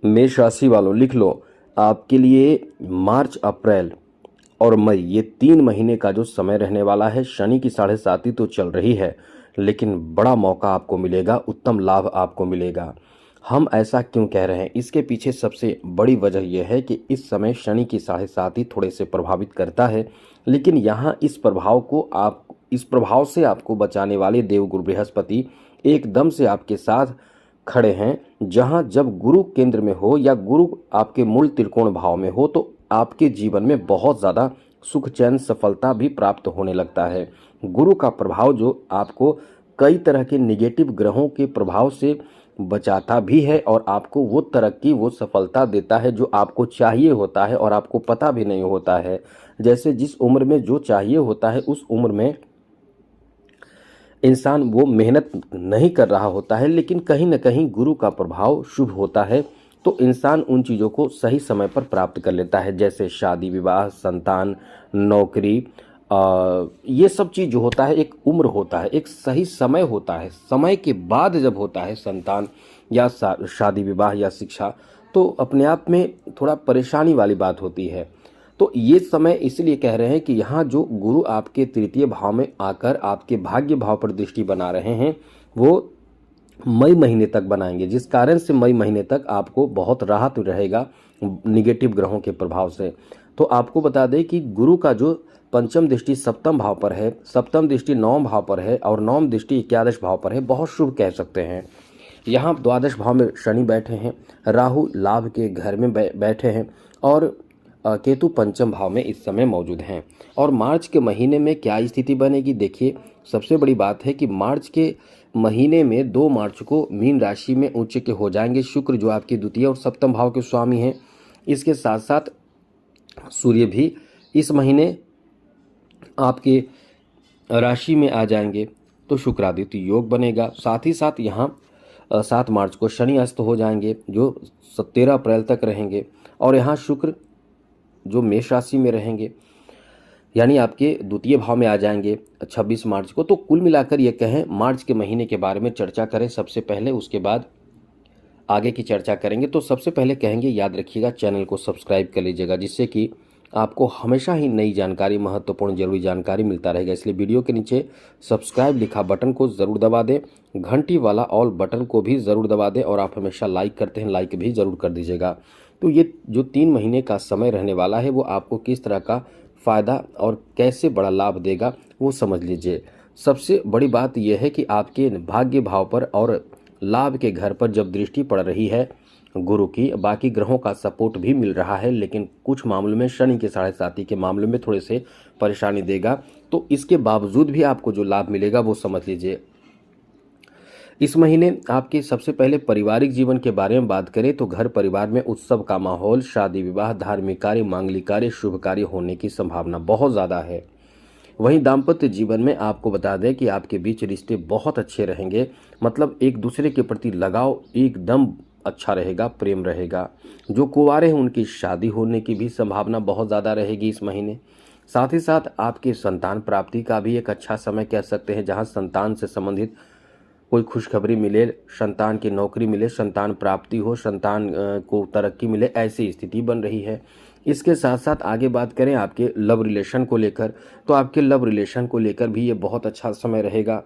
मेष राशि वालों लिख लो, आपके लिए मार्च, अप्रैल और मई ये 3 महीने का जो समय रहने वाला है, शनि की 7.5 तो चल रही है, लेकिन बड़ा मौका आपको मिलेगा, उत्तम लाभ आपको मिलेगा। हम ऐसा क्यों कह रहे हैं? इसके पीछे सबसे बड़ी वजह यह है कि इस समय शनि की 7.5 थोड़े से प्रभावित करता है, लेकिन यहाँ इस प्रभाव से आपको बचाने वाले देवगुरु बृहस्पति एकदम से आपके साथ खड़े हैं। जहाँ जब गुरु केंद्र में हो या गुरु आपके मूल त्रिकोण भाव में हो तो आपके जीवन में बहुत ज़्यादा सुख, चैन, सफलता भी प्राप्त होने लगता है। गुरु का प्रभाव जो आपको कई तरह के निगेटिव ग्रहों के प्रभाव से बचाता भी है और आपको वो तरक्की, वो सफलता देता है जो आपको चाहिए होता है और आपको पता भी नहीं होता है। जैसे जिस उम्र में जो चाहिए होता है उस उम्र में इंसान वो मेहनत नहीं कर रहा होता है, लेकिन कहीं न कहीं गुरु का प्रभाव शुभ होता है तो इंसान उन चीज़ों को सही समय पर प्राप्त कर लेता है। जैसे शादी, विवाह, संतान, नौकरी, ये सब चीज़ जो होता है एक उम्र होता है, एक सही समय होता है। समय के बाद जब होता है संतान या शादी, विवाह या शिक्षा, तो अपने आप में थोड़ा परेशानी वाली बात होती है। तो ये समय इसलिए कह रहे हैं कि यहाँ जो गुरु आपके तृतीय भाव में आकर आपके भाग्य भाव पर दृष्टि बना रहे हैं, वो मई महीने तक बनाएंगे, जिस कारण से मई महीने तक आपको बहुत राहत रहेगा निगेटिव ग्रहों के प्रभाव से। तो आपको बता दें कि गुरु का जो पंचम दृष्टि सप्तम भाव पर है, सप्तम दृष्टि नवम भाव पर है और नवम दृष्टि एकादश भाव पर है, बहुत शुभ कह सकते हैं। यहाँ द्वादश भाव में शनि बैठे हैं, राहु लाभ के घर में बैठे हैं और केतु पंचम भाव में इस समय मौजूद हैं। और मार्च के महीने में क्या स्थिति बनेगी? देखिए, सबसे बड़ी बात है कि मार्च के महीने में 2 मार्च को मीन राशि में उच्च के हो जाएंगे शुक्र, जो आपके द्वितीय और सप्तम भाव के स्वामी हैं। इसके साथ साथ सूर्य भी इस महीने आपके राशि में आ जाएंगे, तो शुक्रादित्य योग बनेगा। साथ ही साथ यहाँ 7 मार्च को शनि अस्त हो जाएंगे, जो 13 अप्रैल तक रहेंगे और यहाँ शुक्र जो मेष राशि में रहेंगे, यानी आपके द्वितीय भाव में आ जाएंगे 26 मार्च को। तो कुल मिलाकर ये कहें, मार्च के महीने के बारे में चर्चा करें सबसे पहले, उसके बाद आगे की चर्चा करेंगे। तो सबसे पहले कहेंगे, याद रखिएगा चैनल को सब्सक्राइब कर लीजिएगा, जिससे कि आपको हमेशा ही नई जानकारी, महत्वपूर्ण जरूरी जानकारी मिलता रहेगा। इसलिए वीडियो के नीचे सब्सक्राइब लिखा बटन को ज़रूर दबा दें, घंटी वाला ऑल बटन को भी ज़रूर दबा दें और आप हमेशा लाइक करते हैं, लाइक भी ज़रूर कर दीजिएगा। तो ये जो 3 महीने का समय रहने वाला है वो आपको किस तरह का फ़ायदा और कैसे बड़ा लाभ देगा वो समझ लीजिए। सबसे बड़ी बात यह है कि आपके भाग्य भाव पर और लाभ के घर पर जब दृष्टि पड़ रही है गुरु की, बाकी ग्रहों का सपोर्ट भी मिल रहा है, लेकिन कुछ मामलों में शनि के 7.5 के मामले में थोड़े से परेशानी देगा। तो इसके बावजूद भी आपको जो लाभ मिलेगा वो समझ लीजिए। इस महीने आपके सबसे पहले पारिवारिक जीवन के बारे में बात करें तो घर परिवार में उत्सव का माहौल, शादी विवाह, धार्मिक कार्य, मांगलिक कार्य, शुभ कार्य होने की संभावना बहुत ज़्यादा है। वहीं दाम्पत्य जीवन में आपको बता दें कि आपके बीच रिश्ते बहुत अच्छे रहेंगे, मतलब एक दूसरे के प्रति लगाव एकदम अच्छा रहेगा, प्रेम रहेगा। जो कुंवारे हैं उनकी शादी होने की भी संभावना बहुत ज़्यादा रहेगी इस महीने। साथ ही साथ आपके संतान प्राप्ति का भी एक अच्छा समय कह सकते हैं, जहां संतान से संबंधित कोई खुशखबरी मिले, संतान की नौकरी मिले, संतान प्राप्ति हो, संतान को तरक्की मिले, ऐसी स्थिति बन रही है। इसके साथ साथ आगे बात करें आपके लव रिलेशन को लेकर, तो आपके लव रिलेशन को लेकर भी ये बहुत अच्छा समय रहेगा।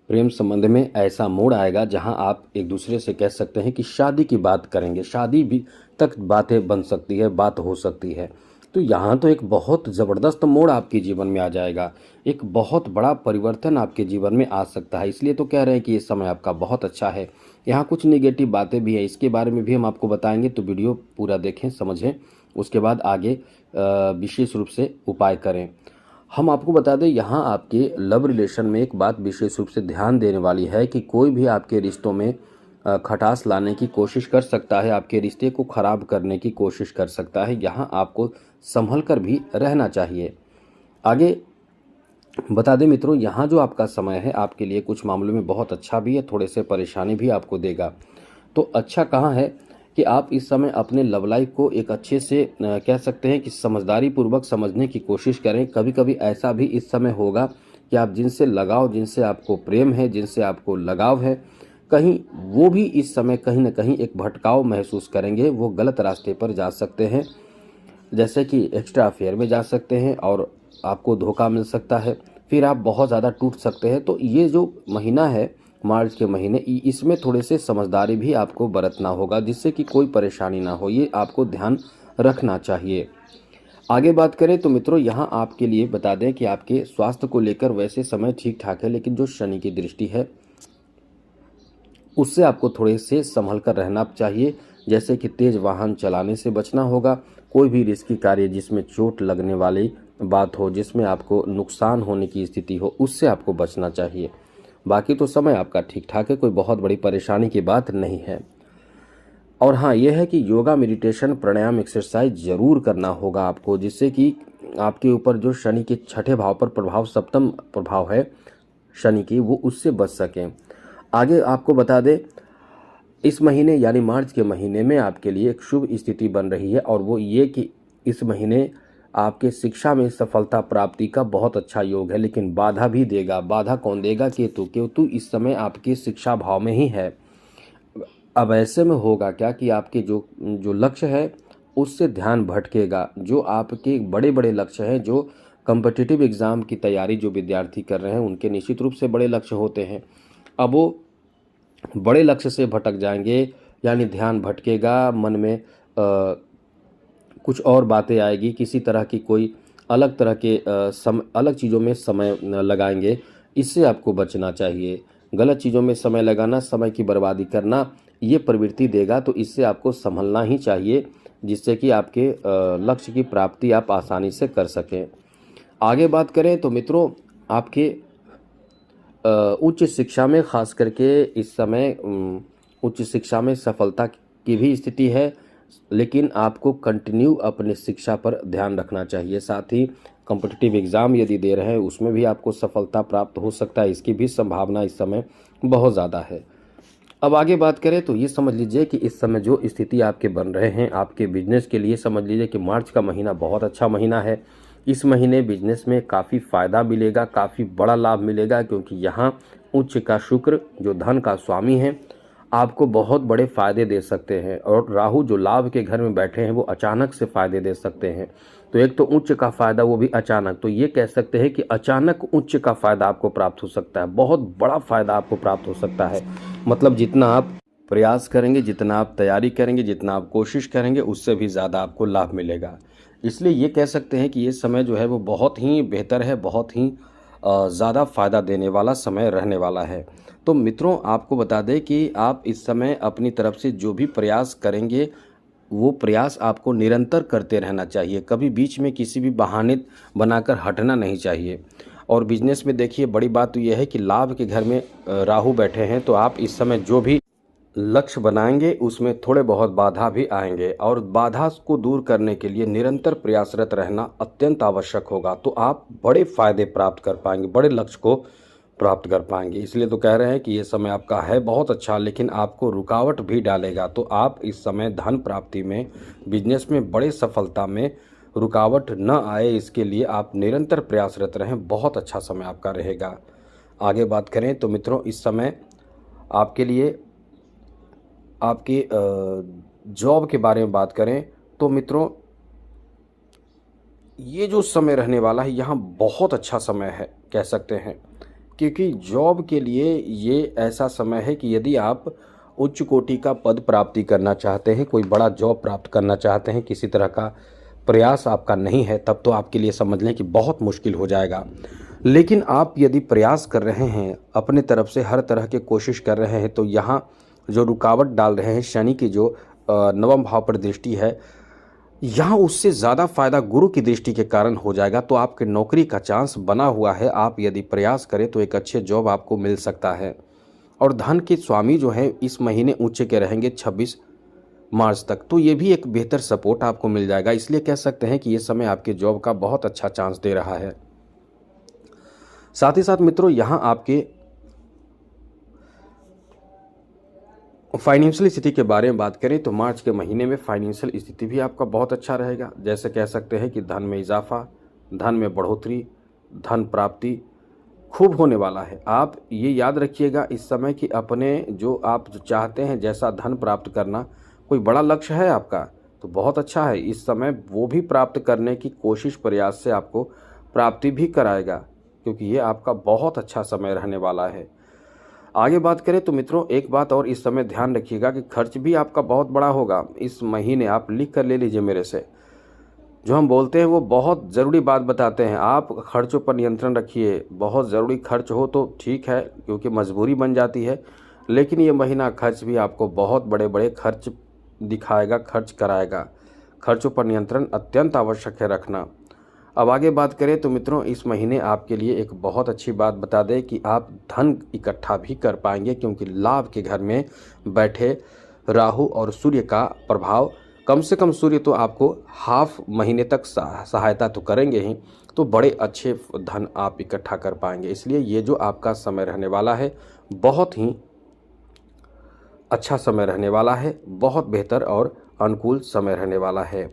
प्रेम संबंध में ऐसा मोड़ आएगा जहां आप एक दूसरे से कह सकते हैं कि शादी की बात करेंगे, शादी भी तक बातें बन सकती है, बात हो सकती है। तो यहाँ तो एक बहुत ज़बरदस्त मोड़ आपके जीवन में आ जाएगा, एक बहुत बड़ा परिवर्तन आपके जीवन में आ सकता है। इसलिए तो कह रहे हैं कि ये समय आपका बहुत अच्छा है। यहाँ कुछ नेगेटिव बातें भी है, इसके बारे में भी हम आपको बताएंगे, तो वीडियो पूरा देखें, समझें, उसके बाद आगे विशेष रूप से उपाय करें। हम आपको बता दें, यहाँ आपके लव रिलेशन में एक बात विशेष रूप से ध्यान देने वाली है कि कोई भी आपके रिश्तों में खटास लाने की कोशिश कर सकता है, आपके रिश्ते को ख़राब करने की कोशिश कर सकता है। यहाँ आपको संभल कर भी रहना चाहिए। आगे बता दें मित्रों, यहाँ जो आपका समय है आपके लिए कुछ मामलों में बहुत अच्छा भी है, थोड़े से परेशानी भी आपको देगा। तो अच्छा कहाँ है कि आप इस समय अपने लव लाइफ को एक अच्छे से कह सकते हैं कि समझदारी पूर्वक समझने की कोशिश करें। कभी कभी ऐसा भी इस समय होगा कि आप जिनसे आपको प्रेम है, जिनसे आपको लगाव है, कहीं वो भी इस समय कहीं ना कहीं एक भटकाव महसूस करेंगे, वो गलत रास्ते पर जा सकते हैं, जैसे कि एक्स्ट्रा अफेयर में जा सकते हैं और आपको धोखा मिल सकता है, फिर आप बहुत ज़्यादा टूट सकते हैं। तो ये जो महीना है मार्च के महीने, इसमें थोड़े से समझदारी भी आपको बरतना होगा, जिससे कि कोई परेशानी ना हो, ये आपको ध्यान रखना चाहिए। आगे बात करें तो मित्रों, यहाँ आपके लिए बता दें कि आपके स्वास्थ्य को लेकर वैसे समय ठीक ठाक है, लेकिन जो शनि की दृष्टि है उससे आपको थोड़े से संभल कर रहना चाहिए, जैसे कि तेज वाहन चलाने से बचना होगा। कोई भी रिस्की कार्य जिसमें चोट लगने वाली बात हो, जिसमें आपको नुकसान होने की स्थिति हो, उससे आपको बचना चाहिए। बाकी तो समय आपका ठीक ठाक है, कोई बहुत बड़ी परेशानी की बात नहीं है। और हाँ, यह है कि योगा, मेडिटेशन, प्राणायाम, एक्सरसाइज ज़रूर करना होगा आपको, जिससे कि आपके ऊपर जो शनि के छठे भाव पर प्रभाव, सप्तम प्रभाव है शनि की, वो उससे बच सकें। आगे आपको बता दें, इस महीने यानी मार्च के महीने में आपके लिए एक शुभ स्थिति बन रही है, और वो ये कि इस महीने आपके शिक्षा में सफलता प्राप्ति का बहुत अच्छा योग है, लेकिन बाधा भी देगा। बाधा कौन देगा? केतु। केतु इस समय आपके शिक्षा भाव में ही है। अब ऐसे में होगा क्या कि आपके जो जो लक्ष्य है उससे ध्यान भटकेगा। जो आपके बड़े बड़े लक्ष्य हैं, जो कॉम्पिटिटिव एग्ज़ाम की तैयारी जो विद्यार्थी कर रहे हैं, उनके निश्चित रूप से बड़े लक्ष्य होते हैं। अब वो बड़े लक्ष्य से भटक जाएंगे, यानी ध्यान भटकेगा, मन में कुछ और बातें आएगी, किसी तरह की कोई अलग तरह के अलग चीज़ों में समय लगाएंगे। इससे आपको बचना चाहिए। गलत चीज़ों में समय लगाना, समय की बर्बादी करना, ये प्रवृत्ति देगा, तो इससे आपको संभलना ही चाहिए, जिससे कि आपके लक्ष्य की प्राप्ति आप आसानी से कर सकें। आगे बात करें तो मित्रों, आपके उच्च शिक्षा में खास करके इस समय उच्च शिक्षा में सफलता की भी स्थिति है, लेकिन आपको कंटिन्यू अपने शिक्षा पर ध्यान रखना चाहिए। साथ ही कॉम्पिटिटिव एग्ज़ाम यदि दे रहे हैं, उसमें भी आपको सफलता प्राप्त हो सकता है, इसकी भी संभावना इस समय बहुत ज़्यादा है। अब आगे बात करें तो ये समझ लीजिए कि इस समय जो स्थिति आपके बन रहे हैं, आपके बिजनेस के लिए समझ लीजिए कि मार्च का महीना बहुत अच्छा महीना है। इस महीने बिजनेस में काफ़ी फ़ायदा मिलेगा, काफ़ी बड़ा लाभ मिलेगा, क्योंकि यहाँ उच्च का शुक्र जो धन का स्वामी है, आपको बहुत बड़े फ़ायदे दे सकते हैं। और राहु जो लाभ के घर में बैठे हैं, वो अचानक से फ़ायदे दे सकते हैं। तो एक तो उच्च का फ़ायदा, वो भी अचानक, तो ये कह सकते हैं कि अचानक उच्च का फ़ायदा आपको प्राप्त हो सकता है, बहुत बड़ा फ़ायदा आपको प्राप्त हो सकता है। मतलब जितना आप प्रयास करेंगे, जितना आप तैयारी करेंगे, जितना आप कोशिश करेंगे, उससे भी ज़्यादा आपको लाभ मिलेगा। इसलिए ये कह सकते हैं कि ये समय जो है वो बहुत ही बेहतर है, बहुत ही ज़्यादा फ़ायदा देने वाला समय रहने वाला है। तो मित्रों, आपको बता दें कि आप इस समय अपनी तरफ से जो भी प्रयास करेंगे, वो प्रयास आपको निरंतर करते रहना चाहिए। कभी बीच में किसी भी बहाने बनाकर हटना नहीं चाहिए। और बिजनेस में देखिए, बड़ी बात तो यह है कि लाभ के घर में राहु बैठे हैं, तो आप इस समय जो भी लक्ष्य बनाएंगे उसमें थोड़े बहुत बाधा भी आएंगे, और बाधा को दूर करने के लिए निरंतर प्रयासरत रहना अत्यंत आवश्यक होगा। तो आप बड़े फायदे प्राप्त कर पाएंगे, बड़े लक्ष्य को प्राप्त कर पाएंगे। इसलिए तो कह रहे हैं कि ये समय आपका है बहुत अच्छा, लेकिन आपको रुकावट भी डालेगा। तो आप इस समय धन प्राप्ति में, बिजनेस में बड़े सफलता में रुकावट न आए, इसके लिए आप निरंतर प्रयासरत रहें। बहुत अच्छा समय आपका रहेगा। आगे बात करें तो मित्रों, इस समय आपके लिए आपके जॉब के बारे में बात करें तो मित्रों, ये जो समय रहने वाला है, यहाँ बहुत अच्छा समय है कह सकते हैं, क्योंकि जॉब के लिए ये ऐसा समय है कि यदि आप उच्च कोटि का पद प्राप्ति करना चाहते हैं, कोई बड़ा जॉब प्राप्त करना चाहते हैं, किसी तरह का प्रयास आपका नहीं है, तब तो आपके लिए समझ लें कि बहुत मुश्किल हो जाएगा। लेकिन आप यदि प्रयास कर रहे हैं, अपने तरफ से हर तरह के कोशिश कर रहे हैं, तो यहाँ जो रुकावट डाल रहे हैं शनि की जो नवम भाव पर दृष्टि है, यहाँ उससे ज़्यादा फायदा गुरु की दृष्टि के कारण हो जाएगा। तो आपके नौकरी का चांस बना हुआ है। आप यदि प्रयास करें तो एक अच्छे जॉब आपको मिल सकता है। और धन के स्वामी जो है इस महीने ऊंचे के रहेंगे 26 मार्च तक, तो ये भी एक बेहतर सपोर्ट आपको मिल जाएगा। इसलिए कह सकते हैं कि ये समय आपके जॉब का बहुत अच्छा चांस दे रहा है। साथ ही साथ मित्रों, यहाँ आपके फाइनेंशियल स्थिति के बारे में बात करें तो मार्च के महीने में फाइनेंशियल स्थिति भी आपका बहुत अच्छा रहेगा। जैसे कह सकते हैं कि धन में इजाफा, धन में बढ़ोतरी, धन प्राप्ति, खूब होने वाला है। आप ये याद रखिएगा इस समय कि अपने जो आप जो चाहते हैं जैसा धन प्राप्त करना, कोई बड़ा लक्ष्य है आपका तो बहुत अच्छा है। इस समय वो भी प्राप्त करने की कोशिश प्रयास से आपको प्राप्ति भी कराएगा, क्योंकि ये आपका बहुत अच्छा समय रहने वाला है। आगे बात करें तो मित्रों, एक बात और इस समय ध्यान रखिएगा कि खर्च भी आपका बहुत बड़ा होगा इस महीने। आप लिख कर ले लीजिए मेरे से, जो हम बोलते हैं वो बहुत ज़रूरी बात बताते हैं। आप खर्चों पर नियंत्रण रखिए। बहुत ज़रूरी खर्च हो तो ठीक है, क्योंकि मजबूरी बन जाती है, लेकिन ये महीना खर्च भी आपको बहुत बड़े बड़े खर्च दिखाएगा, खर्च कराएगा। खर्चों पर नियंत्रण अत्यंत आवश्यक है रखना। अब आगे बात करें तो मित्रों, इस महीने आपके लिए एक बहुत अच्छी बात बता दें कि आप धन इकट्ठा भी कर पाएंगे, क्योंकि लाभ के घर में बैठे राहु और सूर्य का प्रभाव, कम से कम सूर्य तो आपको हाफ महीने तक सहायता तो करेंगे ही, तो बड़े अच्छे धन आप इकट्ठा कर पाएंगे। इसलिए ये जो आपका समय रहने वाला है बहुत ही अच्छा समय रहने वाला है, बहुत बेहतर और अनुकूल समय रहने वाला है।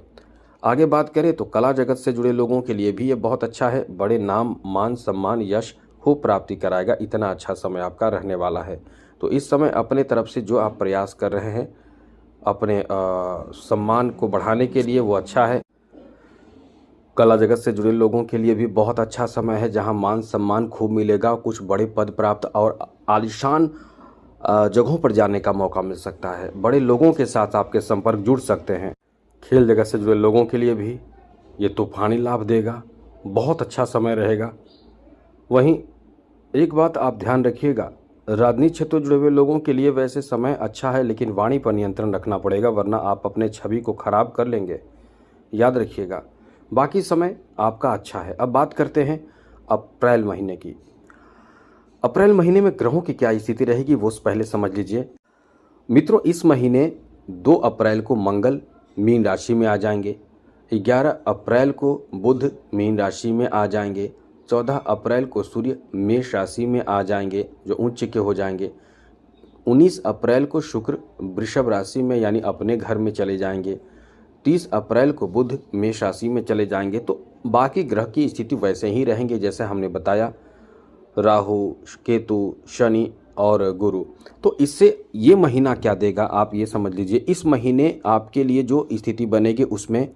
आगे बात करें तो कला जगत से जुड़े लोगों के लिए भी ये बहुत अच्छा है। बड़े नाम, मान, सम्मान, यश खूब प्राप्ति कराएगा। इतना अच्छा समय आपका रहने वाला है। तो इस समय अपने तरफ से जो आप प्रयास कर रहे हैं अपने सम्मान को बढ़ाने के लिए, वो अच्छा है। कला जगत से जुड़े लोगों के लिए भी बहुत अच्छा समय है, जहां मान सम्मान खूब मिलेगा। कुछ बड़े पद प्राप्त और आलीशान जगहों पर जाने का मौका मिल सकता है। बड़े लोगों के साथ आपके संपर्क जुड़ सकते हैं। खेल जगत से जुड़े लोगों के लिए भी ये तूफानी लाभ देगा, बहुत अच्छा समय रहेगा। वहीं एक बात आप ध्यान रखिएगा, राजनीतिक क्षेत्र से जुड़े हुए लोगों के लिए वैसे समय अच्छा है, लेकिन वाणी पर नियंत्रण रखना पड़ेगा, वरना आप अपने छवि को खराब कर लेंगे, याद रखिएगा। बाकी समय आपका अच्छा है। अब बात करते हैं अप्रैल महीने की। अप्रैल महीने में ग्रहों की क्या स्थिति रहेगी वो पहले समझ लीजिए। मित्रों, इस महीने 2 अप्रैल को मंगल मीन राशि में आ जाएंगे, 11 अप्रैल को बुध मीन राशि में आ जाएंगे, 14 अप्रैल को सूर्य मेष राशि में आ जाएंगे, जो उच्च के हो जाएंगे, 19 अप्रैल को शुक्र वृषभ राशि में यानी अपने घर में चले जाएंगे, 30 अप्रैल को बुध मेष राशि में चले जाएंगे। तो बाकी ग्रह की स्थिति वैसे ही रहेंगे जैसे हमने बताया, राहु, केतु, शनि और गुरु। तो इससे ये महीना क्या देगा आप ये समझ लीजिए। इस महीने आपके लिए जो स्थिति बनेगी उसमें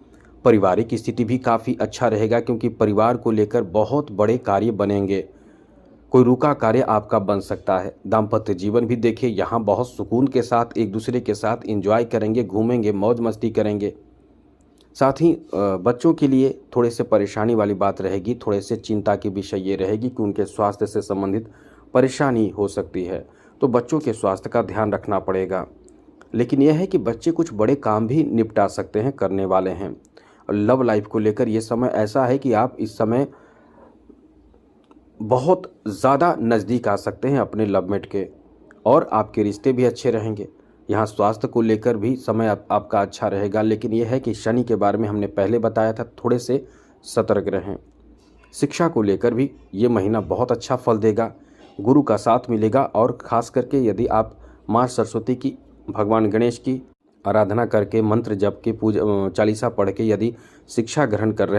पारिवारिक स्थिति भी काफ़ी अच्छा रहेगा, क्योंकि परिवार को लेकर बहुत बड़े कार्य बनेंगे। कोई रुका कार्य आपका बन सकता है। दाम्पत्य जीवन भी देखिए, यहाँ बहुत सुकून के साथ एक दूसरे के साथ एंजॉय करेंगे, घूमेंगे, मौज मस्ती करेंगे। साथ ही बच्चों के लिए थोड़े से परेशानी वाली बात रहेगी, थोड़े से चिंता की विषय ये रहेगी कि उनके स्वास्थ्य से संबंधित परेशानी हो सकती है, तो बच्चों के स्वास्थ्य का ध्यान रखना पड़ेगा। लेकिन यह है कि बच्चे कुछ बड़े काम भी निपटा सकते हैं, करने वाले हैं। लव लाइफ को लेकर ये समय ऐसा है कि आप इस समय बहुत ज़्यादा नज़दीक आ सकते हैं अपने लवमेट के, और आपके रिश्ते भी अच्छे रहेंगे। यहाँ स्वास्थ्य को लेकर भी समय आपका अच्छा रहेगा, लेकिन यह है कि शनि के बारे में हमने पहले बताया था, थोड़े से सतर्क रहें। शिक्षा को लेकर भी ये महीना बहुत अच्छा फल देगा, गुरु का साथ मिलेगा, और ख़ास करके यदि आप माँ सरस्वती की, भगवान गणेश की आराधना करके, मंत्र जप के, पूजा चालीसा पढ़ के यदि शिक्षा ग्रहण कर रहे हैं